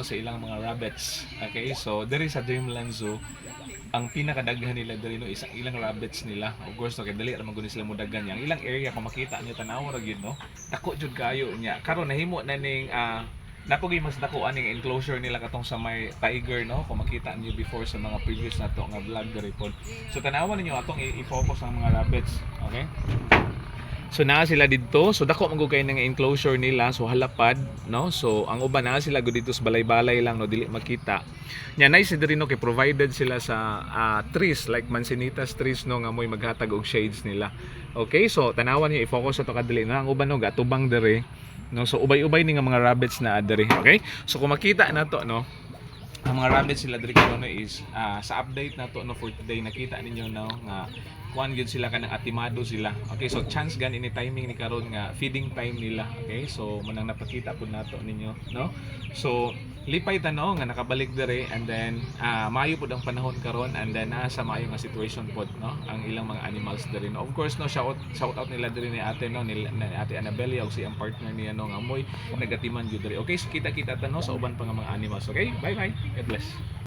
sa ilang mga rabbits. Okay, so diri sa Dreamland Zoo, ang pinakadaghan nila diri no isang ilang rabbits nila. Of course, no, kay dali ra man gud sila mudagan yang ilang area kung makita niyo tanaw ra gyud no. Dako jud kayo nya. Karon nahimo na ning napogi mas dako aning enclosure nila katong sa may tiger no kung makita niyo before sa mga previous na to nga vlog diri pod. So tanawan ninyo atong i-focus ang mga rabbits, okay? So naa sila dito. So dako man gud kay nga enclosure nila, so halapad, no? So ang uban naa sila gud dito sa balay-balay lang no dili makita. Nya nice diri no kay provided sila sa trees like Manzanitas trees no nga moy maghatag og shades nila. Okay, so tanawan niyo i-focus ato kadali na ang uban no gatubang diri. No, so ubay-ubay ni nga mga rabbits na diri, okay? So kung makita na to no, ang mga rabbits sila diri karon is sa update na to no for today nakita ninyo no nga kuan gyud sila kanang atimado sila. Okay, so chance gan ini timing ni karon nga feeding time nila. Okay, so munang napakita pud nato ninyo no. So lipay tanaw nga nakabalik diri and then maayo pud ang panahon karon and then sa maayo nga situation pod no ang ilang mga animals diri no. Of course no shout out nila diri ni ate no ni ate Annabella og si ang partner niya no nga moy nagatiman gyud diri. Okay, so kita-kita ta no sa uban pa nga mga animals. Okay, bye bye, God bless.